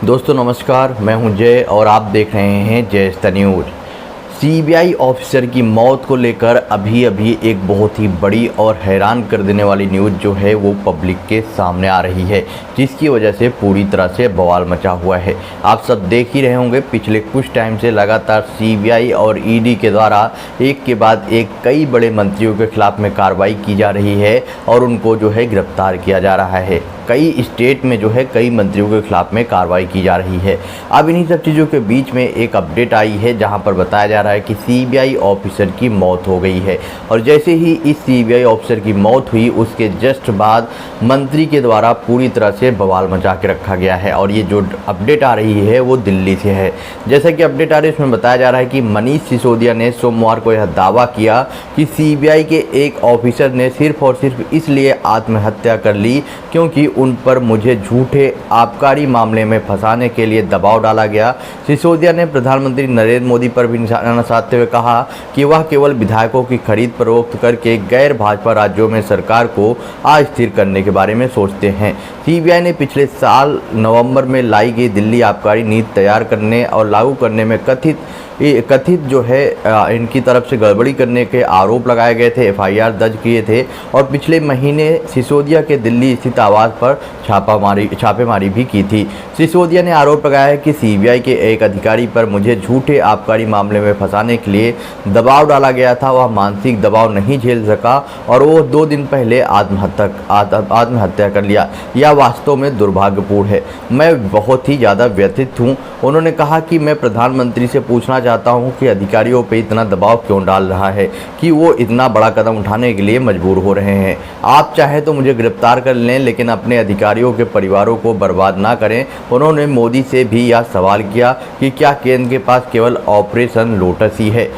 दोस्तों नमस्कार, मैं हूं जय और आप देख रहे हैं जय द न्यूज़। सीबीआई ऑफिसर की मौत को लेकर अभी एक बहुत ही बड़ी और हैरान कर देने वाली न्यूज़ जो है वो पब्लिक के सामने आ रही है, जिसकी वजह से पूरी तरह से बवाल मचा हुआ है। आप सब देख ही रहे होंगे, पिछले कुछ टाइम से लगातार सीबीआई और ईडी के द्वारा एक के बाद एक कई बड़े मंत्रियों के खिलाफ में कार्रवाई की जा रही है और उनको जो है गिरफ्तार किया जा रहा है। कई स्टेट में जो है कई मंत्रियों के खिलाफ में कार्रवाई की जा रही है। अब इन्हीं सब चीज़ों के बीच में एक अपडेट आई है जहां पर बताया जा रहा है कि सीबीआई ऑफिसर की मौत हो गई है और जैसे ही इस सीबीआई ऑफिसर की मौत हुई उसके जस्ट बाद मंत्री के द्वारा पूरी तरह से बवाल मचा के रखा गया है। और ये जो अपडेट आ रही है वो दिल्ली से है। जैसा कि अपडेट आ रही है उसमें बताया जा रहा है कि मनीष सिसोदिया ने सोमवार को यह दावा किया कि सीबीआई के एक ऑफिसर ने सिर्फ और सिर्फ इसलिए आत्महत्या कर ली क्योंकि उन पर मुझे झूठे आबकारी मामले में फंसाने के लिए दबाव डाला गया। सिसोदिया ने प्रधानमंत्री नरेंद्र मोदी पर भी निशाना साधते हुए कहा कि वह केवल विधायकों की खरीद फरोख्त करके गैर भाजपा राज्यों में सरकार को अस्थिर करने के बारे में सोचते हैं। सीबीआई ने पिछले साल नवंबर में लाई गई दिल्ली आबकारी नीति तैयार करने और लागू करने में कथित जो है इनकी तरफ से गड़बड़ी करने के आरोप लगाए गए थे, एफआईआर दर्ज किए थे और पिछले महीने सिसोदिया के दिल्ली स्थित आवास पर छापेमारी भी की थी। सिसोदिया ने आरोप लगाया है कि सीबीआई के एक अधिकारी पर मुझे झूठे आबकारी मामले में फंसाने के लिए दबाव डाला गया था। वह मानसिक दबाव नहीं झेल सका और वो 2 दिन पहले आत्महत्या कर लिया। यह वास्तव में दुर्भाग्यपूर्ण है। मैं बहुत ही ज़्यादा व्यथित हूँ। उन्होंने कहा कि मैं प्रधानमंत्री से पूछना चाहता हूं कि अधिकारियों पे इतना दबाव क्यों डाल रहा है कि वो इतना बड़ा कदम उठाने के लिए मजबूर हो रहे हैं। आप चाहे तो मुझे गिरफ्तार कर लें लेकिन अपने अधिकारियों के परिवारों को बर्बाद ना करें। उन्होंने मोदी से भी यह सवाल किया कि क्या केंद्र के पास केवल ऑपरेशन लोटस ही है।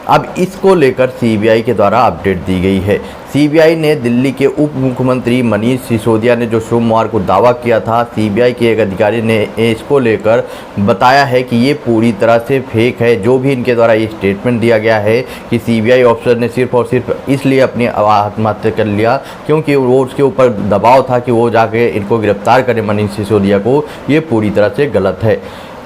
अब इसको लेकर सीबीआई के द्वारा अपडेट दी गई है। सीबीआई ने दिल्ली के उप मुख्यमंत्री मनीष सिसोदिया ने जो सोमवार को दावा किया था, सीबीआई के एक अधिकारी ने इसको लेकर बताया है कि ये पूरी तरह से फेक है। जो भी इनके द्वारा ये स्टेटमेंट दिया गया है कि सीबीआई ऑफिसर ने सिर्फ और सिर्फ इसलिए अपनी आत्महत्या कर लिया क्योंकि वो उसके ऊपर दबाव था कि वो जाके इनको गिरफ्तार करें मनीष सिसोदिया को, ये पूरी तरह से गलत है।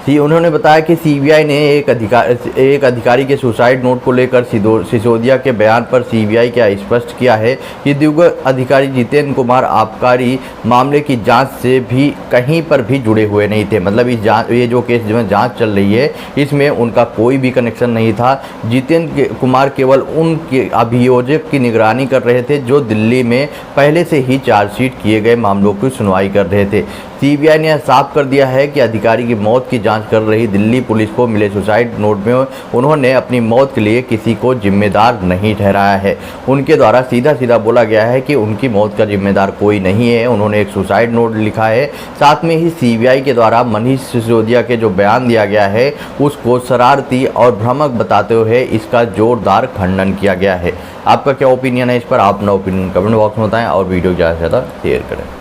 उन्होंने बताया कि सीबीआई ने एक अधिकारी के सुसाइड नोट को लेकर सिसोदिया के बयान पर सीबीआई क्या स्पष्ट किया है कि दिवंगत अधिकारी जितेंद्र कुमार आबकारी मामले की जांच से भी कहीं पर भी जुड़े हुए नहीं थे। मतलब ये जो केस में जांच चल रही है इसमें उनका कोई भी कनेक्शन नहीं था। जितेंद्र कुमार केवल उनके अभियोजक की निगरानी कर रहे थे जो दिल्ली में पहले से ही चार्जशीट किए गए मामलों की सुनवाई कर रहे थे। सीबीआई ने साफ कर दिया है कि अधिकारी की मौत की जांच कर रही दिल्ली पुलिस को मिले सुसाइड नोट में उन्होंने अपनी मौत के लिए किसी को जिम्मेदार नहीं ठहराया है। उनके द्वारा सीधा बोला गया है कि उनकी मौत का जिम्मेदार कोई नहीं है। उन्होंने एक सुसाइड नोट लिखा है। साथ में ही सीबीआई के द्वारा मनीष सिसोदिया के जो बयान दिया गया है उसको शरारती और भ्रामक बताते हुए इसका जोरदार खंडन किया गया है। आपका क्या ओपिनियन है इस पर? आप अपना ओपिनियन कमेंट बॉक्स में बताएं और वीडियो ज़्यादा से ज़्यादा शेयर करें।